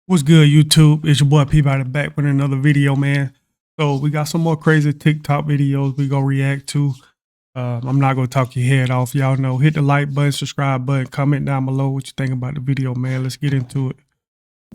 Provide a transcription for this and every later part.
What's good, YouTube? It's your boy Peabody back with another video, man. So we got some more crazy TikTok videos we gonna react to. I'm not gonna talk your head off. Y'all know, hit the like button, subscribe button, comment down below what you think about the video, man. Let's get into it.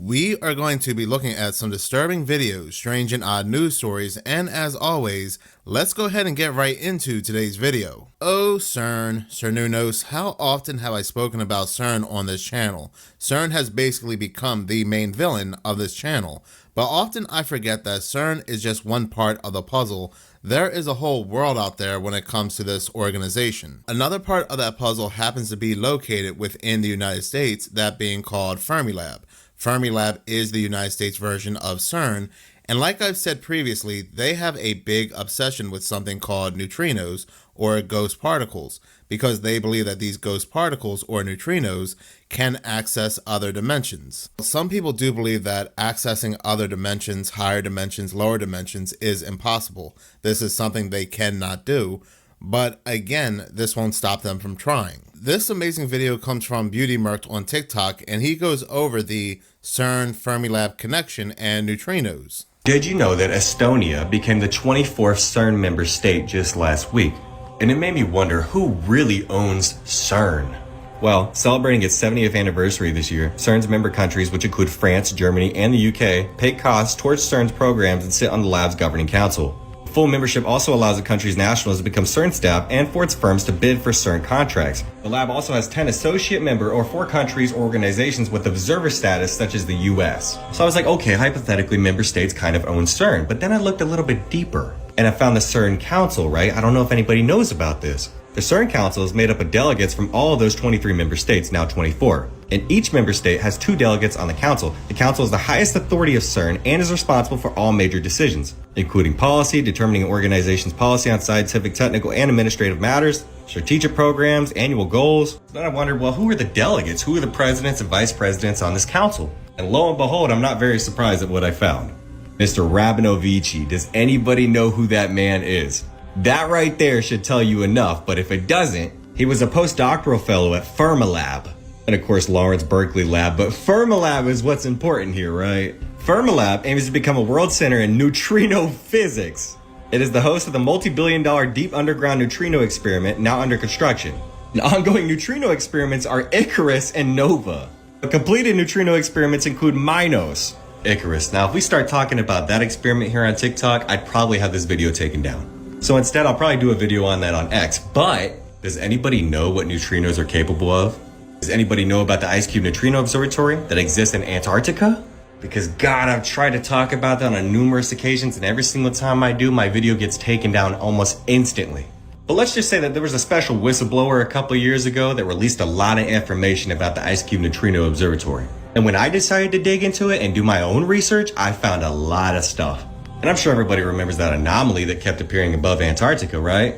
We are going to be looking at some disturbing videos, strange and odd news stories, and as always, let's go ahead and get right into today's video. Oh, CERN, CERNUNOS, how often have I spoken about CERN on this channel? CERN has basically become the main villain of this channel, but often I forget that CERN is just one part of the puzzle. There is a whole world out there when it comes to this organization. Another part of that puzzle happens to be located within the United States, that being called Fermilab. Fermilab is the United States version of CERN, and like I've said previously, they have a big obsession with something called neutrinos, or ghost particles, because they believe that these ghost particles, or neutrinos, can access other dimensions. Some people do believe that accessing other dimensions, higher dimensions, lower dimensions, is impossible. This is something they cannot do. But again, this won't stop them from trying. This amazing video comes from Beauty Merked on TikTok, and he goes over the CERN Fermilab connection and neutrinos. Did you know that Estonia became the 24th CERN member state just last week? And it made me wonder who really owns CERN. Well, celebrating its 70th anniversary this year, CERN's member countries, which include France, Germany, and the UK, pay costs towards CERN's programs and sit on the lab's governing council. Full membership also allows a country's nationals to become CERN staff and for its firms to bid for CERN contracts. The lab also has 10 associate member or 4 countries or organizations with observer status, such as the US. So I was like, okay, hypothetically member states kind of own CERN, but then I looked a little bit deeper and I found the CERN Council, right? I don't know if anybody knows about this. The CERN Council is made up of delegates from all of those 23 member states, now 24. And each member state has 2 delegates on the council. The council is the highest authority of CERN and is responsible for all major decisions, including policy, determining an organization's policy on scientific, technical, and administrative matters, strategic programs, annual goals. Then I wondered, well, who are the delegates? Who are the presidents and vice presidents on this council? And lo and behold, I'm not very surprised at what I found. Mr. Rabinovich. Does anybody know who that man is? That right there should tell you enough, but if it doesn't, he was a postdoctoral fellow at Fermilab. And of course, Lawrence Berkeley Lab, but Fermilab is what's important here, right? Fermilab aims to become a world center in neutrino physics. It is the host of the multi-billion-dollar deep underground neutrino experiment now under construction. And ongoing neutrino experiments are Icarus and Nova. The completed neutrino experiments include MINOS, Icarus. Now, if we start talking about that experiment here on TikTok, I'd probably have this video taken down. So instead, I'll probably do a video on that on X. But does anybody know what neutrinos are capable of? Does anybody know about the Ice Cube Neutrino Observatory that exists in Antarctica? Because God, I've tried to talk about that on numerous occasions, and every single time I do, my video gets taken down almost instantly. But let's just say that there was a special whistleblower a couple years ago that released a lot of information about the Ice Cube Neutrino Observatory. And when I decided to dig into it and do my own research, I found a lot of stuff. And I'm sure everybody remembers that anomaly that kept appearing above Antarctica, right?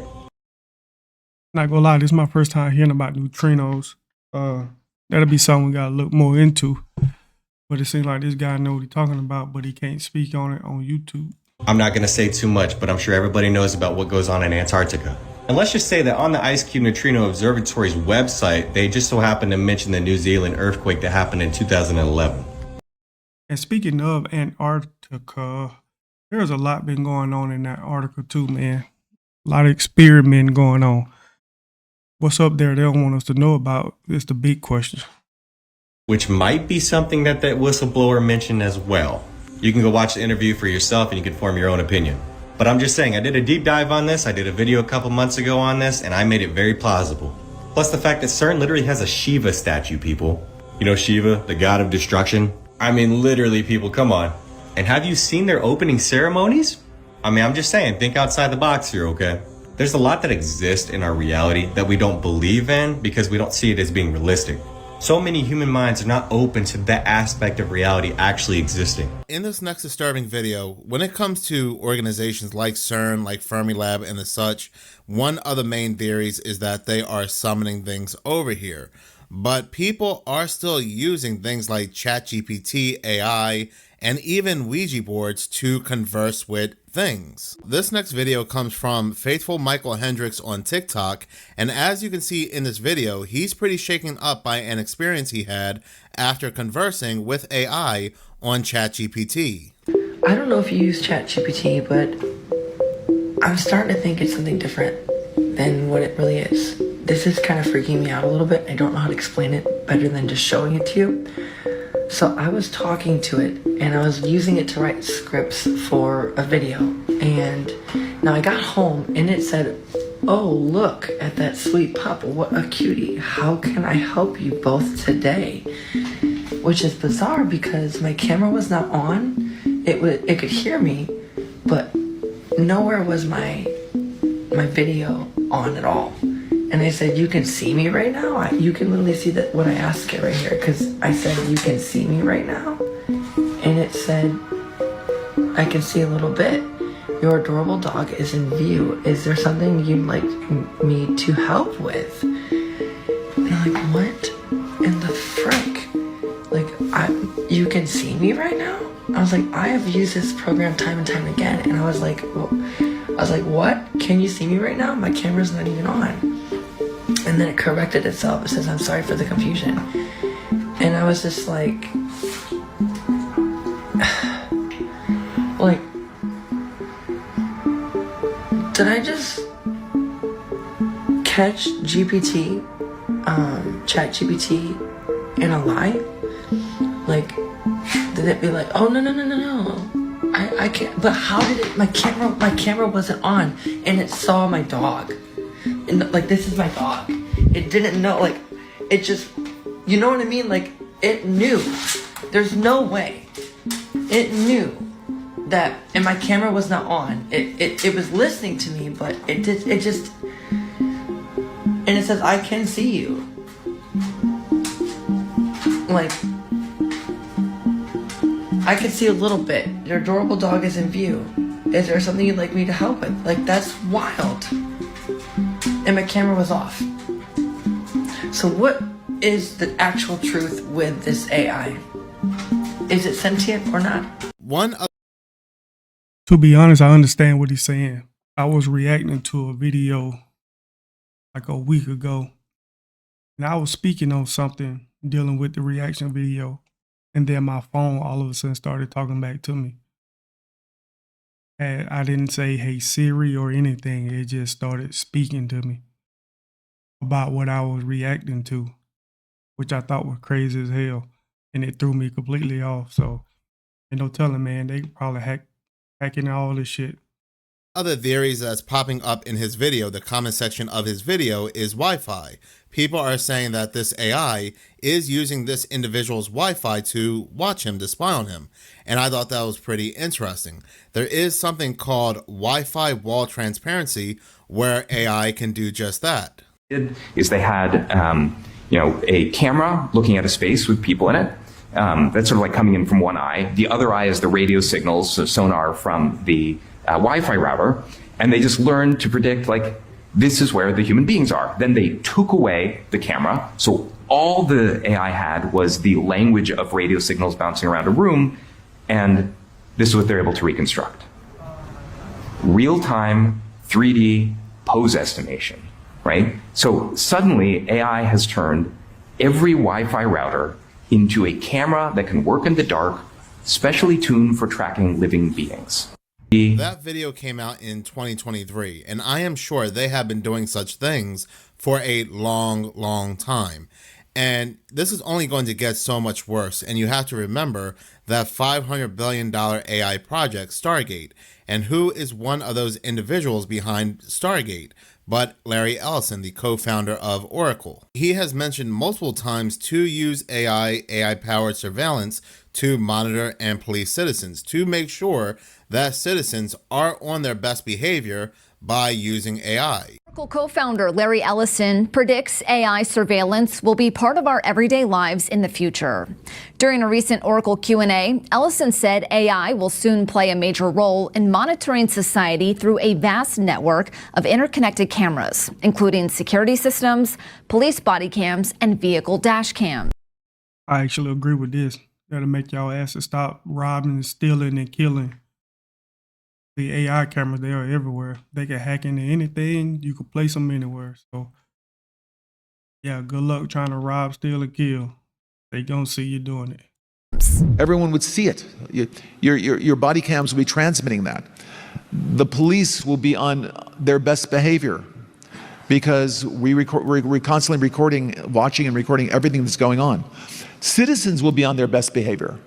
Not gonna lie, this is my first time hearing about neutrinos. That'll be something we gotta look more into. But it seems like this guy knows what he's talking about, but he can't speak on it on YouTube. I'm not going to say too much, but I'm sure everybody knows about what goes on in Antarctica. And let's just say that on the Ice Cube Neutrino Observatory's website, they just so happen to mention the New Zealand earthquake that happened in 2011. And speaking of Antarctica, there's a lot been going on in that article too, man. A lot of experiment going on. What's up there they don't want us to know about is the big question. Which might be something that whistleblower mentioned as well. You can go watch the interview for yourself and you can form your own opinion. But I'm just saying, I did a deep dive on this. I did a video a couple months ago on this, and I made it very plausible. Plus the fact that CERN literally has a Shiva statue, people. You know Shiva, the god of destruction? I mean, literally, people, come on. And have you seen their opening ceremonies? I mean, I'm just saying, think outside the box here, okay? There's a lot that exists in our reality that we don't believe in because we don't see it as being realistic. So many human minds are not open to that aspect of reality actually existing. In this next disturbing video, when it comes to organizations like CERN, like Fermilab and the such, one of the main theories is that they are summoning things over here. But people are still using things like ChatGPT, AI, and even Ouija boards to converse with things. This next video comes from Faithful Michael Hendricks on TikTok, and as you can see in this video, he's pretty shaken up by an experience he had after conversing with AI on ChatGPT. I don't know if you use ChatGPT, but I'm starting to think it's something different than what it really is. This is kind of freaking me out a little bit. I don't know how to explain it better than just showing it to you. So I was talking to it and I was using it to write scripts for a video. And now I got home and it said, "Oh, look at that sweet pup. What a cutie. How can I help you both today?" Which is bizarre because my camera was not on. It could hear me, but nowhere was my video on at all. And I said, "You can see me right now?" You can literally see that when I asked it right here, because I said, "You can see me right now?" And it said, "I can see a little bit. Your adorable dog is in view. Is there something you'd like me to help with?" And I'm like, what in the frick? Like, you can see me right now? I was like, I have used this program time and time again. And I was like, what? Can you see me right now? My camera's not even on. And then it corrected itself. It says, "I'm sorry for the confusion." And I was just like, did I just catch ChatGPT in a lie? Like, did it be like, "Oh, no, I can't," but how did it, my camera wasn't on and it saw my dog. And like, this is my dog. It didn't know, like, it just, you know what I mean? Like, it knew. There's no way. It knew that, and my camera was not on. It was listening to me, but it just, and it says, "I can see you." Like, I can see a little bit. Your adorable dog is in view. Is there something you'd like me to help with? Like, that's wild. And my camera was off. So what is the actual truth with this AI? Is it sentient or not? To be honest, I understand what he's saying. I was reacting to a video like a week ago, and I was speaking on something dealing with the reaction video, and then my phone all of a sudden started talking back to me. And I didn't say, "Hey Siri" or anything. It just started speaking to me about what I was reacting to, which I thought was crazy as hell, and it threw me completely off. So, ain't no telling, man. They probably hacking all this shit. Other theories that's popping up in his video, the comment section of his video, is Wi-Fi. People are saying that this AI is using this individual's Wi-Fi to watch him, to spy on him. And I thought that was pretty interesting. There is something called Wi-Fi wall transparency where AI can do just that. Is they had a camera looking at a space with people in it. That's sort of like coming in from one eye. The other eye is the radio signals, so sonar from the Wi-Fi router, and they just learned to predict, like, this is where the human beings are. Then they took away the camera, so all the AI had was the language of radio signals bouncing around a room, and this is what they're able to reconstruct. Real-time 3D pose estimation, right? So suddenly AI has turned every Wi-Fi router into a camera that can work in the dark, specially tuned for tracking living beings. That video came out in 2023, and I am sure they have been doing such things for a long time. And this is only going to get so much worse. And you have to remember that $500 billion AI project, Stargate. And who is one of those individuals behind Stargate but Larry Ellison, the co-founder of Oracle? He has mentioned multiple times to use AI-powered surveillance to monitor and police citizens, to make sure that citizens are on their best behavior by using AI. Oracle co-founder Larry Ellison predicts AI surveillance will be part of our everyday lives in the future. During a recent Oracle Q&A, Ellison said AI will soon play a major role in monitoring society through a vast network of interconnected cameras, including security systems, police body cams, and vehicle dash cams. I actually agree with this. That'll make y'all asses stop robbing, stealing, and killing. The AI cameras, they are everywhere. They can hack into anything. You can place them anywhere. So, yeah, good luck trying to rob, steal, and kill. They gonna see you doing it. Everyone would see it. Your body cams will be transmitting that. The police will be on their best behavior because we're constantly watching and recording everything that's going on. Citizens will be on their best behavior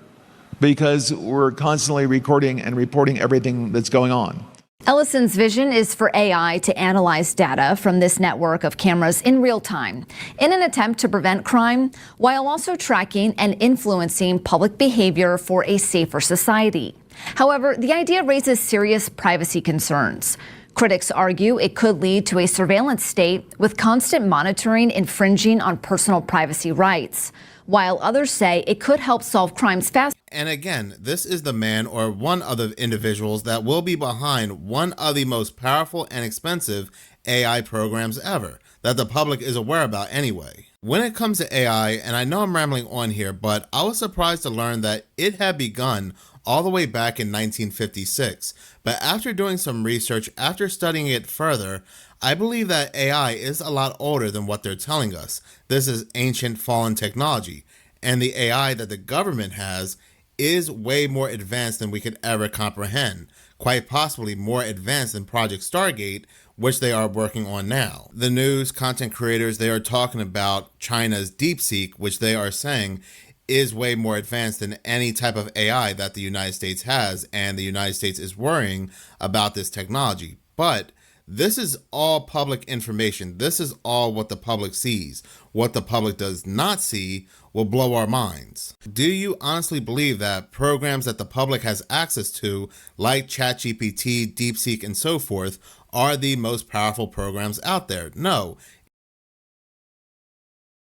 because we're constantly recording and reporting everything that's going on. Ellison's vision is for AI to analyze data from this network of cameras in real time in an attempt to prevent crime while also tracking and influencing public behavior for a safer society. However, the idea raises serious privacy concerns. Critics argue it could lead to a surveillance state with constant monitoring infringing on personal privacy rights, while others say it could help solve crimes faster. And again, this is the man or one of the individuals that will be behind one of the most powerful and expensive AI programs ever that the public is aware about anyway. When it comes to AI, and I know I'm rambling on here, but I was surprised to learn that it had begun all the way back in 1956. But after doing some research, after studying it further, I believe that AI is a lot older than what they're telling us. This is ancient fallen technology, and the AI that the government has is way more advanced than we could ever comprehend, quite possibly more advanced than Project Stargate, which they are working on now. The news, content creators, they are talking about China's DeepSeek, which they are saying is way more advanced than any type of AI that the United States has, and the United States is worrying about this technology. But this is all public information. This is all what the public sees. What the public does not see will blow our minds. Do you honestly believe that programs that the public has access to, like ChatGPT, DeepSeek, and so forth, are the most powerful programs out there? No.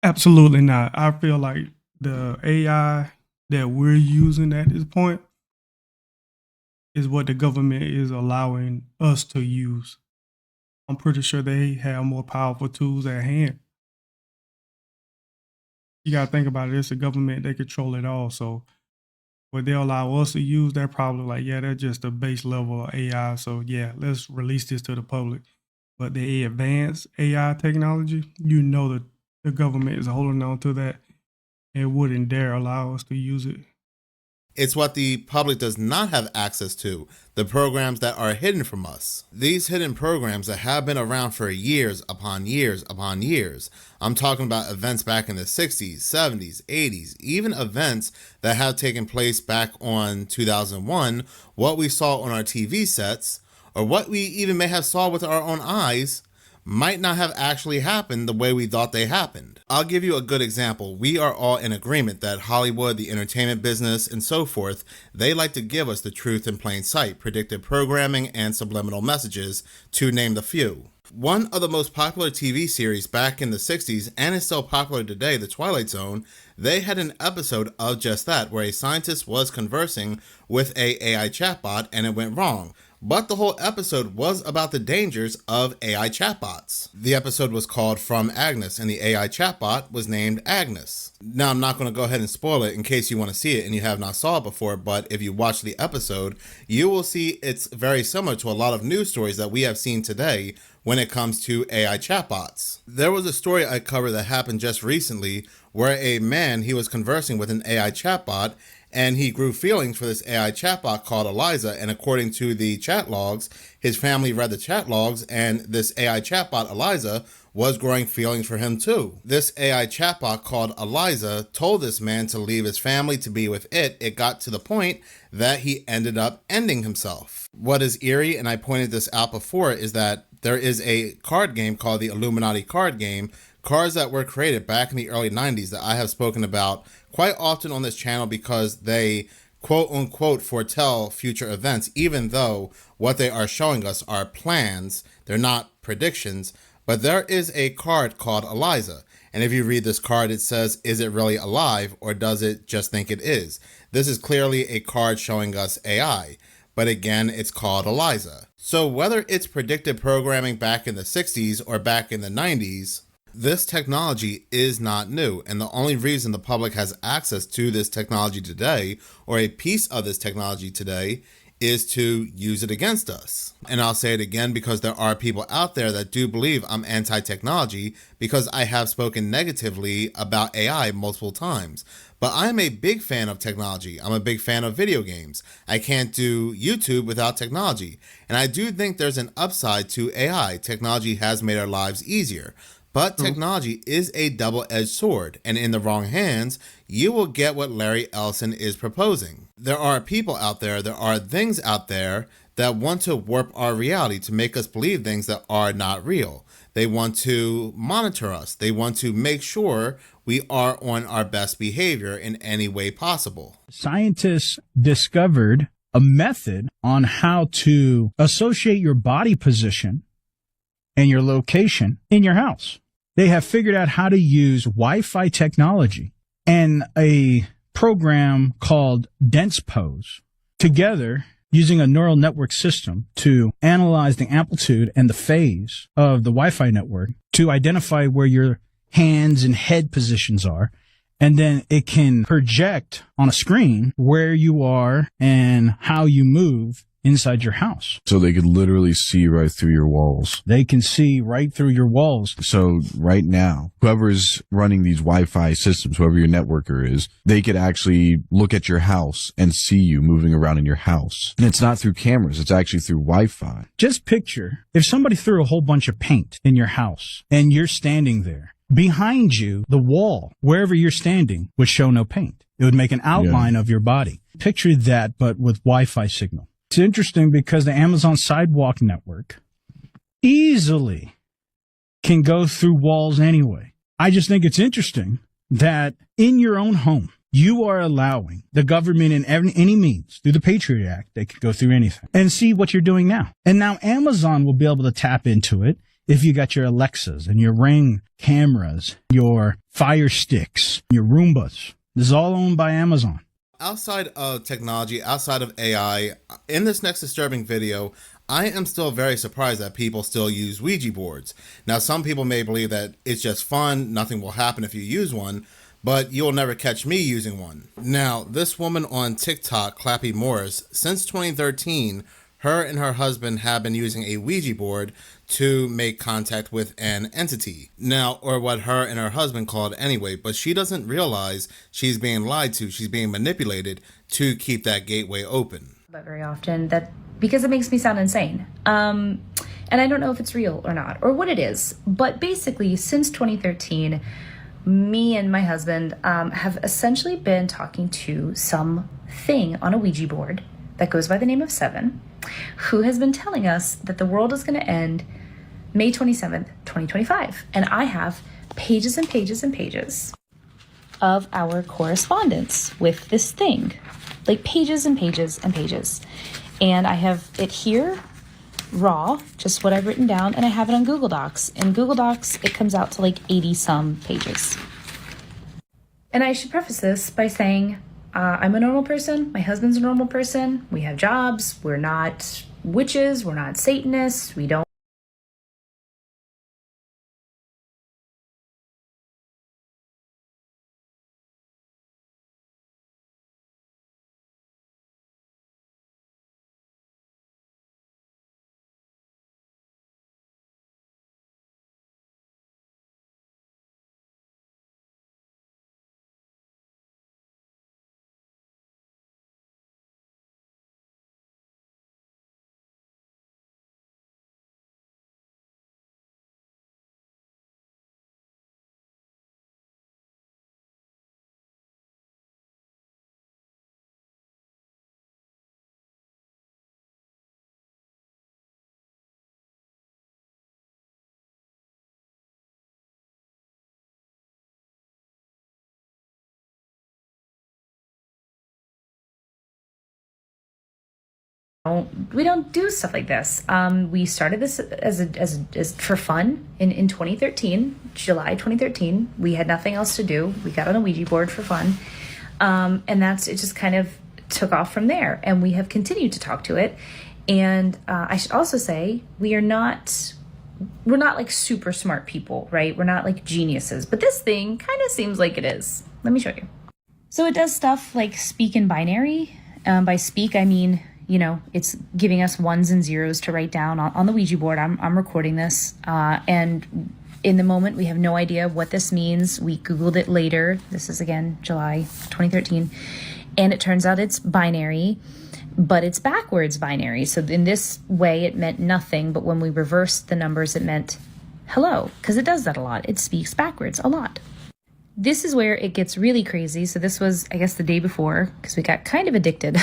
Absolutely not. I feel like the AI that we're using at this point is what the government is allowing us to use. I'm pretty sure they have more powerful tools at hand. You got to think about it. It's the government. They control it all. So what they allow us to use, they're probably like, yeah, that's just the base level of AI. So yeah, let's release this to the public. But the advanced AI technology, you know that the government is holding on to that and wouldn't dare allow us to use it. It's what the public does not have access to, the programs that are hidden from us. These hidden programs that have been around for years upon years upon years. I'm talking about events back in the 60s, 70s, 80s, even events that have taken place back on 2001, what we saw on our TV sets, or what we even may have saw with our own eyes, might not have actually happened the way we thought they happened. I'll give you a good example. We are all in agreement that Hollywood, the entertainment business, and so forth, they like to give us the truth in plain sight, predictive programming, and subliminal messages, to name the few. One of the most popular TV series back in the 60s, and is still popular today, The Twilight Zone, they had an episode of just that, where a scientist was conversing with a AI chatbot and it went wrong. But the whole episode was about the dangers of AI chatbots. The episode was called From Agnes, and the AI chatbot was named Agnes. Now, I'm not going to go ahead and spoil it in case you want to see it and you have not saw it before, but if you watch the episode, you will see it's very similar to a lot of news stories that we have seen today when it comes to AI chatbots. There was a story I covered that happened just recently where a man, he was conversing with an AI chatbot, and he grew feelings for this AI chatbot called Eliza, and according to the chat logs, his family read the chat logs, and this AI chatbot Eliza was growing feelings for him too. This AI chatbot called Eliza told this man to leave his family to be with it. It got to the point that he ended up ending himself. What is eerie, and I pointed this out before, is that there is a card game called the Illuminati card game, cards that were created back in the early 90s that I have spoken about quite often on this channel because they quote unquote foretell future events, even though what they are showing us are plans. They're not predictions, but there is a card called Eliza. And if you read this card, it says, is it really alive or does it just think it is? This is clearly a card showing us AI, but again, it's called Eliza. So whether it's predictive programming back in the 60s or back in the 90s, this technology is not new, and the only reason the public has access to this technology today, or a piece of this technology today, is to use it against us. And I'll say it again because there are people out there that do believe I'm anti-technology because I have spoken negatively about AI multiple times. But I'm a big fan of technology. I'm a big fan of video games. I can't do YouTube without technology. And I do think there's an upside to AI. Technology has made our lives easier. But technology is a double-edged sword, and in the wrong hands, you will get what Larry Ellison is proposing. There are people out there are things out there that want to warp our reality to make us believe things that are not real. They want to monitor us. They want to make sure we are on our best behavior in any way possible. Scientists discovered a method on how to associate your body position and your location in your house. They have figured out how to use Wi-Fi technology and a program called DensePose together using a neural network system to analyze the amplitude and the phase of the Wi-Fi network to identify where your hands and head positions are. And then it can project on a screen where you are and how you move inside your house. So they could literally see right through your walls. They can see right through your walls. So right now, whoever's running these Wi-Fi systems, whoever your networker is, they could actually look at your house and see you moving around in your house. And it's not through cameras. It's actually through Wi-Fi. Just picture if somebody threw a whole bunch of paint in your house and you're standing there. Behind you, the wall, wherever you're standing, would show no paint. It would make an outline of your body. Picture that, but with Wi-Fi signal. It's interesting because the Amazon Sidewalk network easily can go through walls anyway. I just think it's interesting that in your own home, you are allowing the government in any means, through the Patriot Act, they can go through anything and see what you're doing now. And now Amazon will be able to tap into it if you got your Alexas and your Ring cameras, your Fire Sticks, your Roombas. This is all owned by Amazon. Outside of technology, outside of AI, in this next disturbing video, I am still very surprised that people still use Ouija boards. Now, some people may believe that it's just fun, nothing will happen if you use one, but you'll never catch me using one. Now, this woman on TikTok, Clappy Morris, since 2013, her and her husband have been using a Ouija board to make contact with an entity. Now, or what her and her husband called anyway, but she doesn't realize she's being lied to, she's being manipulated to keep that gateway open. But very often that, because it makes me sound insane. And I don't know if it's real or not, or what it is, but basically since 2013, me and my husband have essentially been talking to something on a Ouija board that goes by the name of Seven, who has been telling us that the world is going to end May 27th, 2025. And I have pages and pages and pages of our correspondence with this thing, like pages and pages and pages. And I have it here, raw, just what I've written down, and I have it on Google Docs. In Google Docs, it comes out to like 80 some pages. And I should preface this by saying, I'm a normal person. My husband's a normal person. We have jobs. We're not witches. We're not Satanists. We don't. We don't do stuff like this. We started this as for fun in 2013, July 2013. We had nothing else to do. We got on a Ouija board for fun, and it just kind of took off from there. And we have continued to talk to it. And I should also say we're not like super smart people, right? We're not like geniuses, but this thing kind of seems like it is. Let me show you. So it does stuff like speak in binary. By speak, I mean, it's giving us ones and zeros to write down on the Ouija board. I'm recording this, and In the moment, we have no idea what this means. We Googled it later. This is again July 2013. And it turns out it's binary, but it's backwards binary. So in this way, it meant nothing. But when we reversed the numbers, it meant hello, because it does that a lot. It speaks backwards a lot. This is where it gets really crazy. So this was, I guess, the day before, because we got kind of addicted.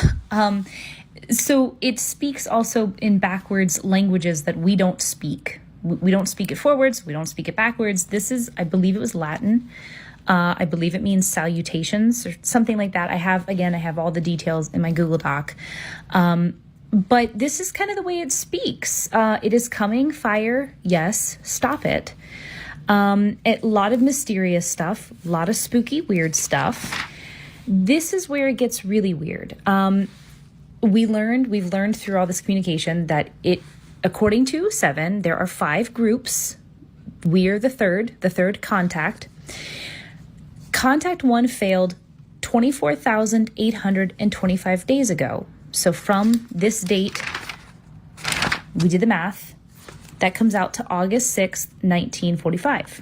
So it speaks also in backwards languages that we don't speak. We don't speak it forwards. We don't speak it backwards. This is, I believe it was Latin. I believe it means salutations or something like that. I have all the details in my Google Doc. But this is kind of the way it speaks. It is coming, fire, yes, stop it. A lot of mysterious stuff, a lot of spooky, weird stuff. This is where it gets really weird. We've learned through all this communication that according to Seven, there are 5 groups. We're the third contact. Contact 1 failed 24,825 days ago. So from this date, we did the math, that comes out to August 6th, 1945.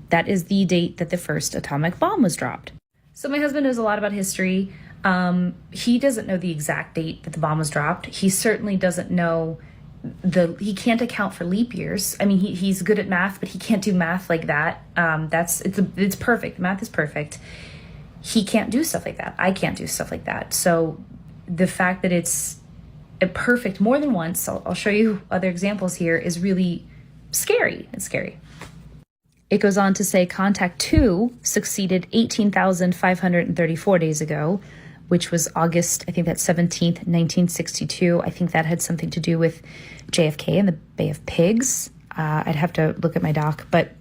That is the date that the first atomic bomb was dropped. So my husband knows a lot about history. He doesn't know the exact date that the bomb was dropped. He certainly doesn't know he can't account for leap years. I mean, he's good at math, but he can't do math like that. It's perfect. Math is perfect. He can't do stuff like that. I can't do stuff like that. So the fact that it's a perfect more than once, I'll show you other examples here, is really scary. It's scary. It goes on to say contact 2 succeeded 18,534 days ago, which was August, I think that's 17th, 1962. I think that had something to do with JFK and the Bay of Pigs. I'd have to look at my doc. But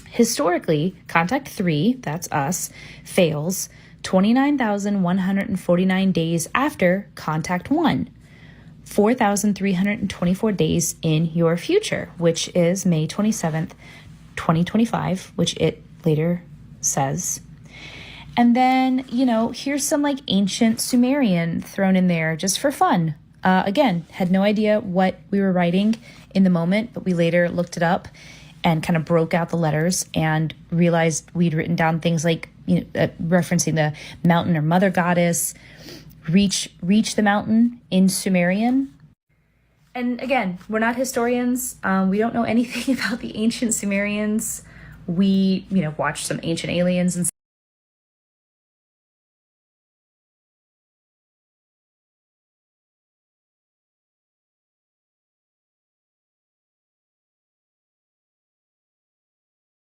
historically, contact 3, that's us, fails 29,149 days after contact 1. 4,324 days in your future, which is May 27th, 2025, which it later says. And then, here's some like ancient Sumerian thrown in there just for fun. Again, had no idea what we were writing in the moment, but we later looked it up and kind of broke out the letters and realized we'd written down things like, referencing the mountain or mother goddess, reach the mountain in Sumerian. And again, we're not historians. We don't know anything about the ancient Sumerians. We, watched some Ancient Aliens and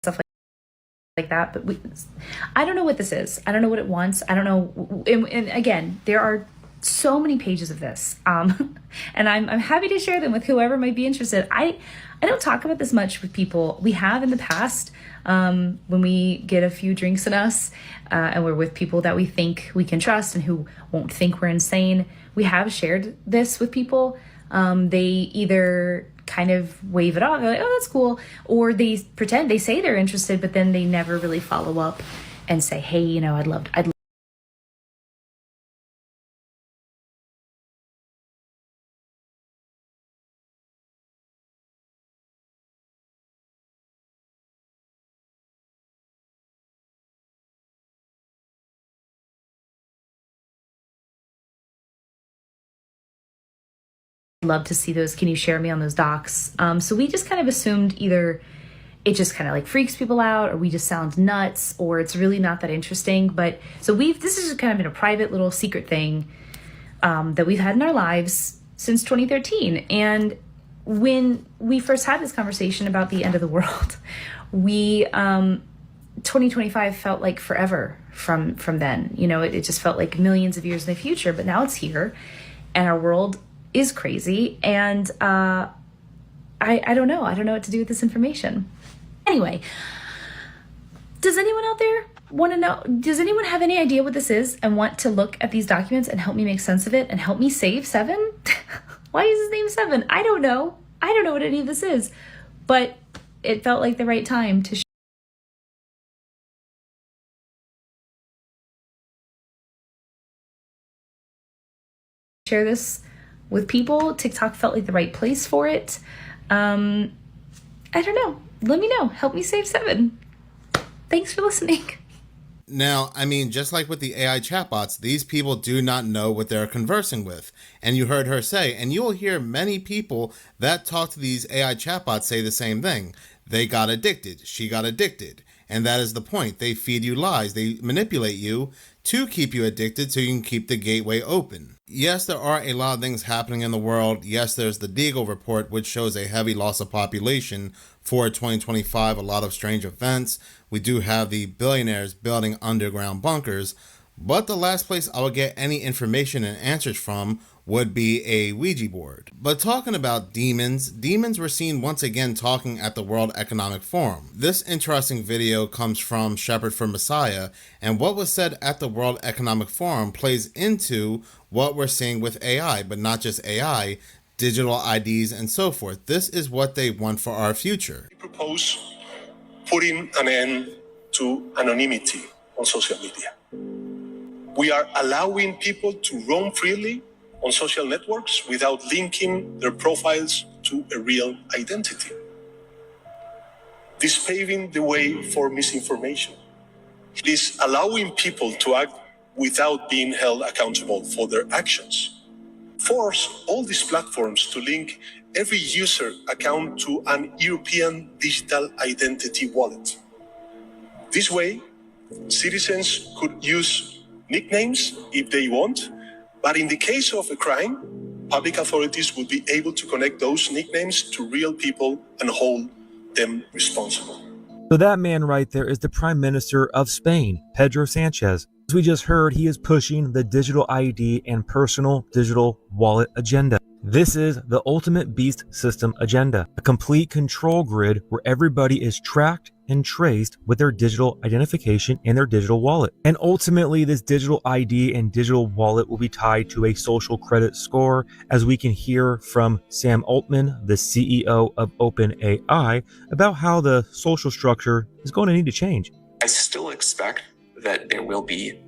stuff like that, but I don't know what this is. I don't know what it wants. I don't know. And again, there are so many pages of this, and I'm happy to share them with whoever might be interested. I don't talk about this much with people. We have in the past, when we get a few drinks in us, and we're with people that we think we can trust and who won't think we're insane. We have shared this with people. They either kind of wave it off, they're like, oh, that's cool, or they pretend, they say they're interested, but then they never really follow up and say, hey, I'd love to see those. Can you share me on those docs? So we just kind of assumed either it just kind of like freaks people out, or we just sound nuts, or it's really not that interesting. But so this has just kind of been a private little secret thing that we've had in our lives since 2013. And when we first had this conversation about the end of the world, 2025 felt like forever from then. It just felt like millions of years in the future, but now it's here and our world is crazy, and I don't know. I don't know what to do with this information. Anyway, does anyone out there want to know? Does anyone have any idea what this is and want to look at these documents and help me make sense of it and help me save Seven? Why is his name Seven? I don't know. I don't know what any of this is, but it felt like the right time to share this with people. TikTok felt like the right place for it. I don't know. let me know. Help me save 7. Thanks for listening. Now, I mean, just like with the AI chatbots, these people do not know what they're conversing with. And you heard her say, and you will hear many people that talk to these AI chatbots say the same thing. They got addicted. She got addicted. And that is the point. They feed you lies. They manipulate you to keep you addicted so you can keep the gateway open. Yes, there are a lot of things happening in the world. Yes, there's the Deagle report, which shows a heavy loss of population for 2025, a lot of strange events. We do have the billionaires building underground bunkers, but the last place I would get any information and answers from would be a Ouija board. But talking about demons were seen once again talking at the World Economic Forum. This interesting video comes from Shepherd for Messiah, and what was said at the World Economic Forum plays into what we're seeing with AI, but not just AI, digital IDs and so forth. This is what they want for our future. We propose putting an end to anonymity on social media. We are allowing people to roam freely on social networks without linking their profiles to a real identity. This paving the way for misinformation. It is allowing people to act without being held accountable for their actions. Force all these platforms to link every user account to an European digital identity wallet. This way, citizens could use nicknames if they want, but in the case of a crime, public authorities would be able to connect those nicknames to real people and hold them responsible. So that man right there is the Prime Minister of Spain, Pedro Sanchez. As we just heard, he is pushing the digital ID and personal digital wallet agenda. This is the ultimate beast system agenda, a complete control grid where everybody is tracked and traced with their digital identification and their digital wallet. And ultimately, this digital ID and digital wallet will be tied to a social credit score, as we can hear from Sam Altman, the CEO of OpenAI, about how the social structure is going to need to change. I still expect that there will be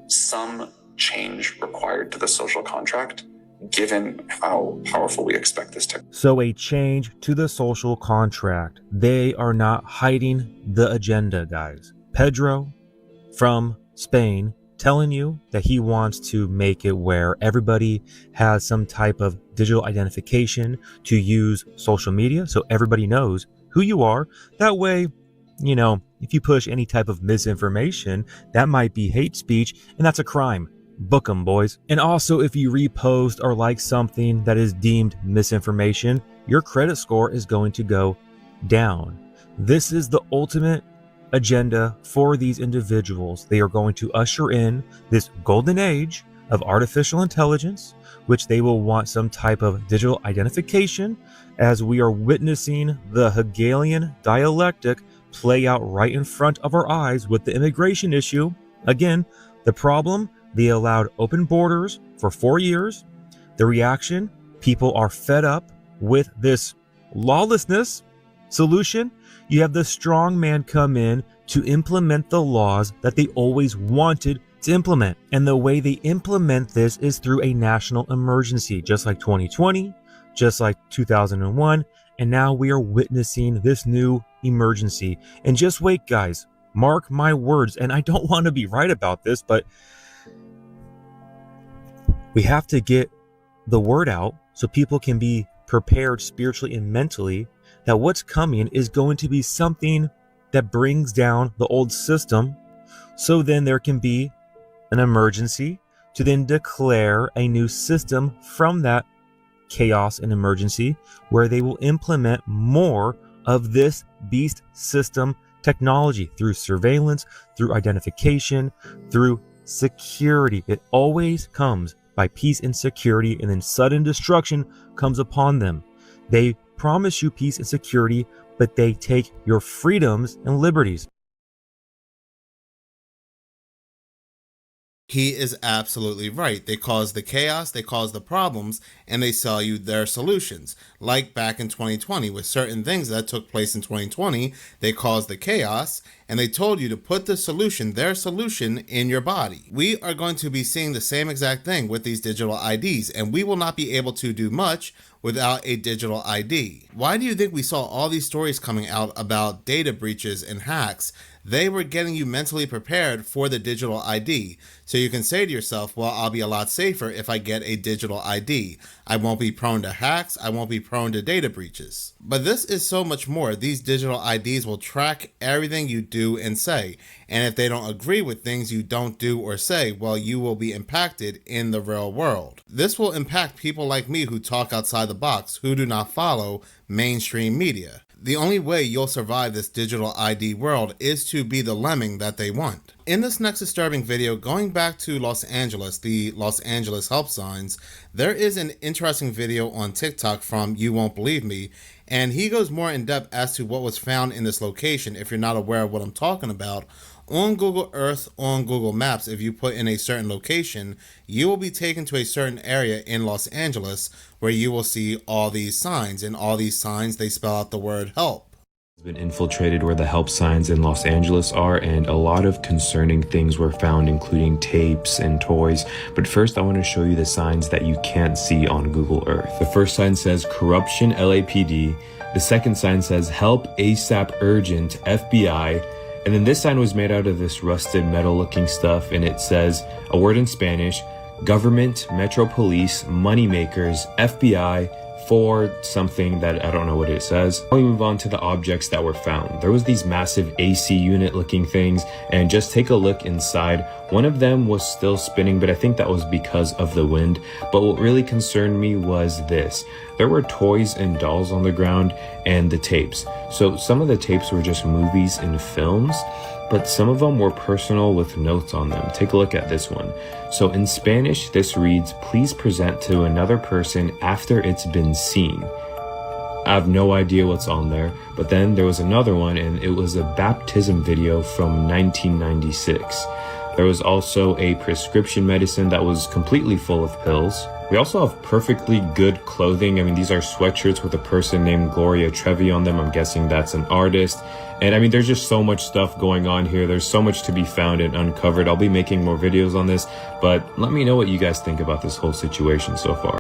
some change required to the social contract, given how powerful we expect this to. So a change to the social contract. They are not hiding the agenda, guys. Pedro from Spain telling you that he wants to make it where everybody has some type of digital identification to use social media so everybody knows who you are. That way, you know, if you push any type of misinformation, that might be hate speech, and that's a crime. Book 'em, boys. And also, if you repost or like something that is deemed misinformation, your credit score is going to go down. This is the ultimate agenda for these individuals. They are going to usher in this golden age of artificial intelligence, which they will want some type of digital identification, as we are witnessing the Hegelian dialectic play out right in front of our eyes with the immigration issue. Again, the problem: they allowed open borders for 4 years. The reaction: people are fed up with this lawlessness solution. You have the strong man come in to implement the laws that they always wanted to implement. And the way they implement this is through a national emergency, just like 2020, just like 2001. And now we are witnessing this new emergency. And just wait, guys, mark my words. And I don't want to be right about this, but we have to get the word out so people can be prepared spiritually and mentally that what's coming is going to be something that brings down the old system. So then there can be an emergency to then declare a new system from that chaos and emergency, where they will implement more of this beast system technology through surveillance, through identification, through security. It always comes by peace and security, and then sudden destruction comes upon them. They promise you peace and security, but they take your freedoms and liberties. He is absolutely right. They cause the chaos, they cause the problems, and they sell you their solutions. Like back in 2020 with certain things that took place in 2020, they caused the chaos and they told you to put the solution, their solution, in your body. We are going to be seeing the same exact thing with these digital IDs, and we will not be able to do much without a digital ID. Why do you think we saw all these stories coming out about data breaches and hacks? They were getting you mentally prepared for the digital ID. So you can say to yourself, well, I'll be a lot safer if I get a digital ID. I won't be prone to hacks. I won't be prone to data breaches. But this is so much more. These digital IDs will track everything you do and say. And if they don't agree with things you don't do or say, well, you will be impacted in the real world. This will impact people like me who talk outside the box, who do not follow mainstream media. The only way you'll survive this digital ID world is to be the lemming that they want. In this next disturbing video, going back to Los Angeles, the Los Angeles help signs, there is an interesting video on TikTok from You Won't Believe Me, and he goes more in depth as to what was found in this location. If you're not aware of what I'm talking about, on Google Earth, on Google Maps, if you put in a certain location, you will be taken to a certain area in Los Angeles where you will see all these signs, and all these signs, they spell out the word help. Has been infiltrated where the help signs in Los Angeles are, and a lot of concerning things were found, including tapes and toys. But first I want to show you the signs that you can't see on Google Earth. The first sign says corruption LAPD. The second sign says help ASAP urgent FBI. And then this sign was made out of this rusted metal looking stuff, and it says a word in Spanish: government, Metro Police, moneymakers, FBI, for something that I don't know what it says. Now we move on to the objects that were found. There was these massive AC unit looking things, and just take a look inside. One of them was still spinning, but I think that was because of the wind. But what really concerned me was this. There were toys and dolls on the ground, and the tapes. So some of the tapes were just movies and films, but some of them were personal with notes on them. Take a look at this one. So in Spanish, this reads, please present to another person after it's been seen. I have no idea what's on there. But then there was another one, and it was a baptism video from 1996. There was also a prescription medicine that was completely full of pills. We also have perfectly good clothing. I mean, these are sweatshirts with a person named Gloria Trevi on them. I'm guessing that's an artist. And I mean, there's just so much stuff going on here. There's so much to be found and uncovered. I'll be making more videos on this, but let me know what you guys think about this whole situation so far.